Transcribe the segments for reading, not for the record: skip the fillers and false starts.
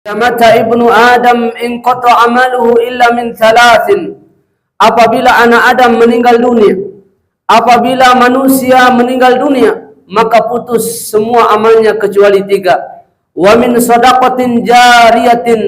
Mata ibnu Adam in qata amaluhu illa min thalathin. Apabila anak Adam meninggal dunia, apabila manusia meninggal dunia, maka putus semua amalnya kecuali tiga. Wa min sadaqatin jariyatin,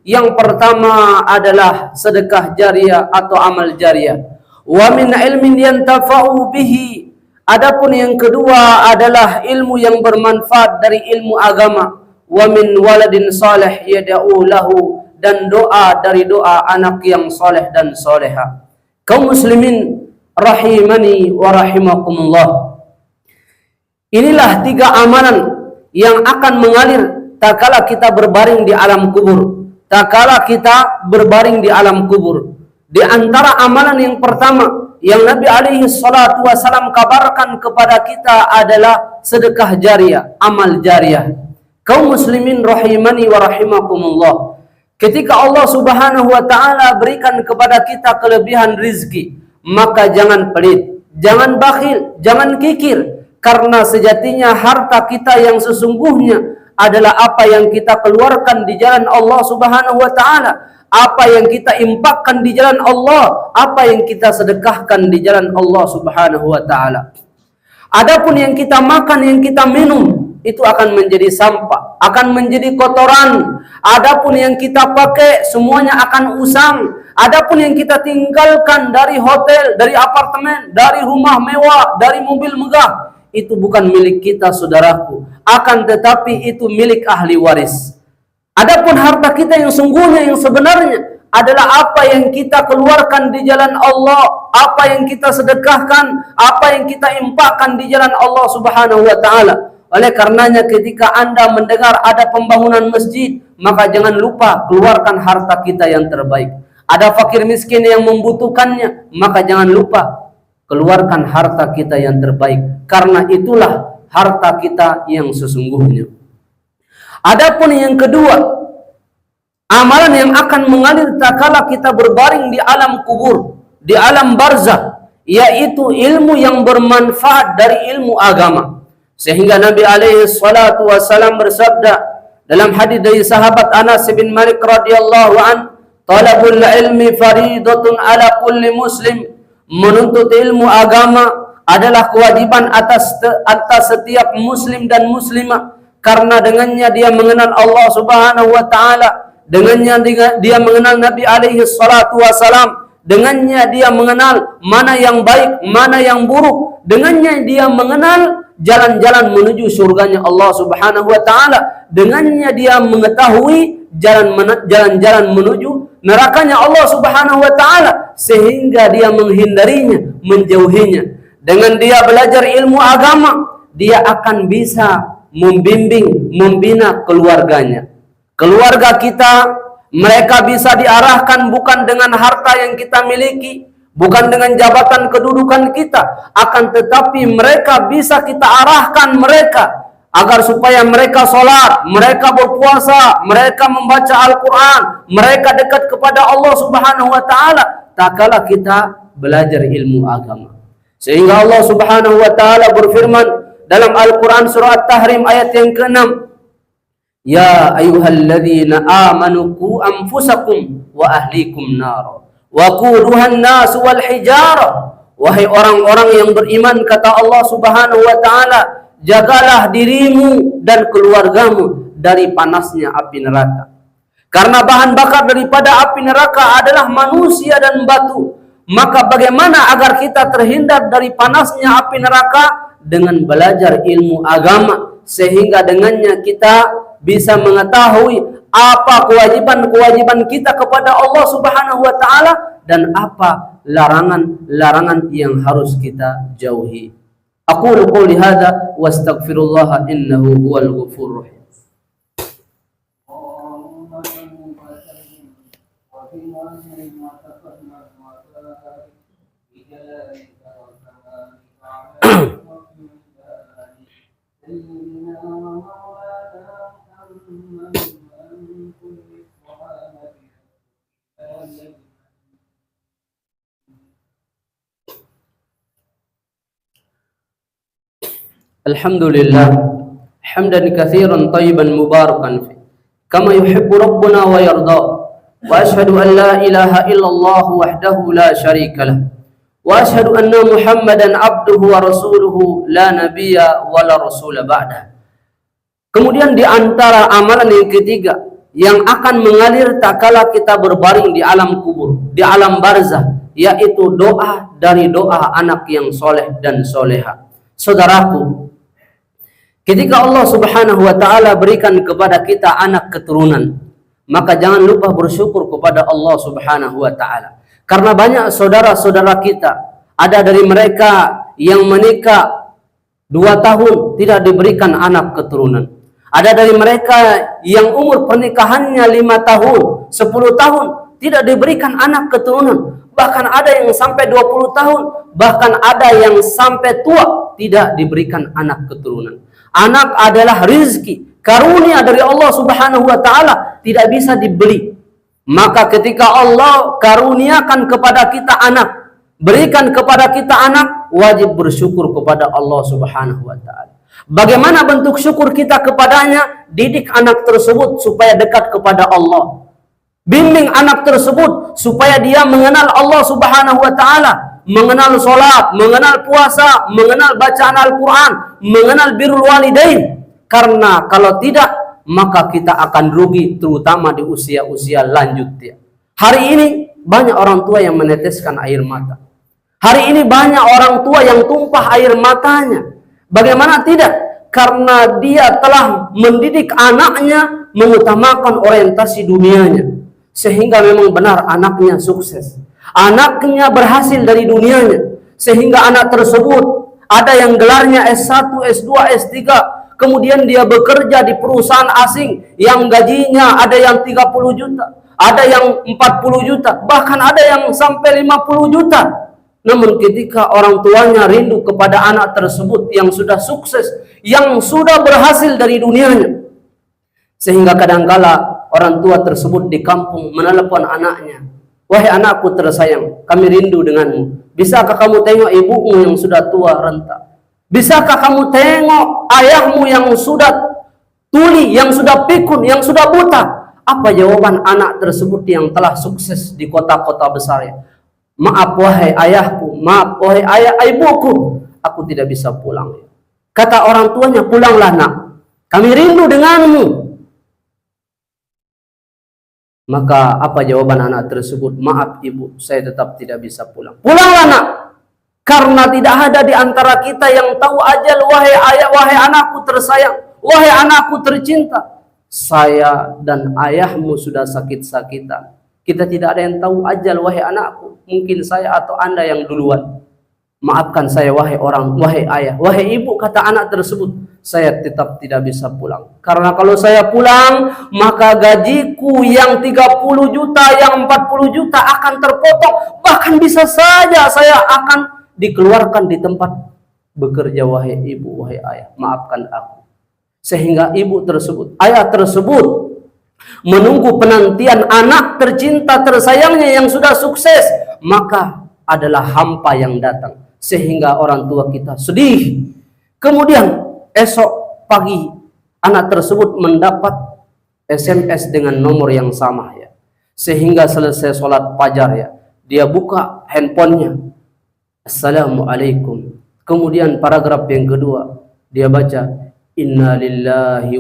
yang pertama adalah sedekah jariah atau amal jariah. Wa min ilmin yantafa'u bihi, adapun yang kedua adalah ilmu yang bermanfaat dari ilmu agama. Wa min waladin salih yad'u lahu, dan doa dari doa anak yang soleh dan soleha. Kaum muslimin rahimani wa rahimakumullah, inilah tiga amalan yang akan mengalir tak kala kita berbaring di alam kubur. Tak kala kita berbaring di alam kubur. Di antara amalan yang pertama yang Nabi alaihi salatu wasalam kabarkan kepada kita adalah sedekah jariah, amal jariah. Kaum muslimin rahimani wa rahimakumullah, ketika Allah subhanahu wa ta'ala berikan kepada kita kelebihan rizki, maka jangan pelit, jangan bakhil, jangan kikir. Karena sejatinya harta kita yang sesungguhnya adalah apa yang kita keluarkan di jalan Allah subhanahu wa ta'ala, apa yang kita infakkan di jalan Allah, apa yang kita sedekahkan di jalan Allah subhanahu wa ta'ala. Adapun yang kita makan, yang kita minum, itu akan menjadi sampah, akan menjadi kotoran. Adapun yang kita pakai semuanya akan usang. Adapun yang kita tinggalkan dari hotel, dari apartemen, dari rumah mewah, dari mobil megah, itu bukan milik kita saudaraku, akan tetapi itu milik ahli waris. Adapun harta kita yang sungguhnya, yang sebenarnya adalah apa yang kita keluarkan di jalan Allah, apa yang kita sedekahkan, apa yang kita infakkan di jalan Allah subhanahu wa ta'ala. Oleh karenanya ketika Anda mendengar ada pembangunan masjid, maka jangan lupa keluarkan harta kita yang terbaik. Ada fakir miskin yang membutuhkannya, maka jangan lupa keluarkan harta kita yang terbaik. Karena itulah harta kita yang sesungguhnya. Adapun yang kedua, amalan yang akan mengalir tatkala kita berbaring di alam kubur, di alam barzakh, yaitu ilmu yang bermanfaat dari ilmu agama. Sehingga Nabi alaihi salatu wasalam bersabda dalam hadis dari sahabat Anas bin Malik radhiyallahu an, talabul ilmi faridatun ala kulli muslim, menuntut ilmu agama adalah kewajiban atas setiap muslim dan muslimah, karena dengannya dia mengenal Allah subhanahu wa ta'ala, dengannya dia mengenal Nabi alaihi salatu wasalam, dengannya dia mengenal mana yang baik, mana yang buruk, dengannya dia mengenal jalan-jalan menuju surganya Allah subhanahu wa ta'ala, dengannya dia mengetahui jalan-jalan menuju nerakanya Allah subhanahu wa ta'ala, sehingga dia menghindarinya, menjauhinya. Dengan dia belajar ilmu agama, dia akan bisa membimbing, membina keluarganya. Keluarga kita, mereka bisa diarahkan bukan dengan harta yang kita miliki, bukan dengan jabatan kedudukan kita, akan tetapi mereka bisa kita arahkan mereka agar supaya mereka sholat, mereka berpuasa, mereka membaca Al-Quran, mereka dekat kepada Allah subhanahu wa ta'ala tak kala kita belajar ilmu agama. Sehingga Allah subhanahu wa ta'ala berfirman dalam Al-Quran surah At-Tahrim ayat yang ke-6, ya ayyuhalladzina amanu qu anfusakum wa ahlikum nara waquduhan nas wal hijarah. Wahai orang-orang yang beriman, kata Allah subhanahu wa ta'ala, jagalah dirimu dan keluargamu dari panasnya api neraka. Karena bahan bakar daripada api neraka adalah manusia dan batu. Maka bagaimana agar kita terhindar dari panasnya api neraka? Dengan belajar ilmu agama, sehingga dengannya kita bisa mengetahui apa kewajiban-kewajiban kita kepada Allah subhanahu wa ta'ala dan apa larangan-larangan yang harus kita jauhi. Aqulu qouli hadza wa astaghfirullah innahu huwal ghafurur rahim. Alhamdulillah hamdan katsiran thayyiban mubarakan fi kama yuhibbu rabbuna wa yarda. Wa ashhadu an la ilaha illallah wahdahu la syarika lah. Wa ashhadu anna Muhammadan abduhu wa rasuluhu la nabiyya wa la rasula ba'da. Kemudian di antara amalan yang ketiga yang akan mengalir tak kala kita berbaring di alam kubur, di alam barzah, yaitu doa dari doa anak yang soleh dan soleha. Saudaraku, ketika Allah Subhanahu wa ta'ala berikan kepada kita anak keturunan, maka jangan lupa bersyukur kepada Allah Subhanahu wa ta'ala. Karena banyak saudara-saudara kita, ada dari mereka yang menikah 2 tahun tidak diberikan anak keturunan. Ada dari mereka yang umur pernikahannya 5 tahun, 10 tahun tidak diberikan anak keturunan. Bahkan ada yang sampai 20 tahun, bahkan ada yang sampai tua tidak diberikan anak keturunan. Anak adalah rizki, karunia dari Allah Subhanahu wa ta'ala, tidak bisa dibeli. Maka ketika Allah karuniakan kepada kita anak, berikan kepada kita anak, wajib bersyukur kepada Allah Subhanahu wa ta'ala. Bagaimana bentuk syukur kita kepadanya? Didik anak tersebut supaya dekat kepada Allah. Bimbing anak tersebut supaya dia mengenal Allah Subhanahu wa ta'ala, mengenal sholat, mengenal puasa, mengenal bacaan Al-Quran, mengenal birrul walidain. Karena kalau tidak, maka kita akan rugi, terutama di usia-usia lanjut ya. Hari ini banyak orang tua yang meneteskan air mata. Hari ini banyak orang tua yang tumpah air matanya. Bagaimana tidak? Karena dia telah mendidik anaknya mengutamakan orientasi dunianya. Sehingga memang benar anaknya sukses. Anaknya berhasil dari dunianya. Sehingga anak tersebut ada yang gelarnya S1, S2, S3. Kemudian dia bekerja di perusahaan asing yang gajinya ada yang 30 juta, ada yang 40 juta, bahkan ada yang sampai 50 juta. Namun ketika orang tuanya rindu kepada anak tersebut yang sudah sukses, yang sudah berhasil dari dunianya, sehingga kadangkala orang tua tersebut di kampung menelepon anaknya, "Wahai anakku tersayang, kami rindu denganmu. Bisakah kamu tengok ibumu yang sudah tua renta? Bisakah kamu tengok ayahmu yang sudah tuli, yang sudah pikun, yang sudah buta?" Apa jawaban anak tersebut yang telah sukses di kota-kota besar? "Maaf wahai ayahku, maaf wahai ayah ibuku, aku tidak bisa pulang." Kata orang tuanya, "Pulanglah nak, kami rindu denganmu." Maka apa jawaban anak tersebut? "Maaf ibu, saya tetap tidak bisa pulang." "Pulanglah nak, karena tidak ada di antara kita yang tahu ajal, wahai ayah, wahai anakku tersayang, wahai anakku tercinta. Saya dan ayahmu sudah sakit-sakitan. Kita tidak ada yang tahu ajal, wahai anakku. Mungkin saya atau Anda yang duluan. Maafkan saya wahai orang, wahai ayah, wahai ibu," kata anak tersebut, "saya tetap tidak bisa pulang. Karena kalau saya pulang, maka gajiku yang 30 juta, yang 40 juta akan terpotong. Bahkan bisa saja saya akan dikeluarkan di tempat bekerja, wahai ibu, wahai ayah. Maafkan aku." Sehingga ibu tersebut, ayah tersebut menunggu penantian anak tercinta tersayangnya yang sudah sukses, maka adalah hampa yang datang. Sehingga orang tua kita sedih. Kemudian esok pagi anak tersebut mendapat SMS dengan nomor yang sama ya. Sehingga selesai sholat fajar ya, dia buka handphonenya, "Assalamualaikum." Kemudian paragraf yang kedua dia baca, "Inna lillahi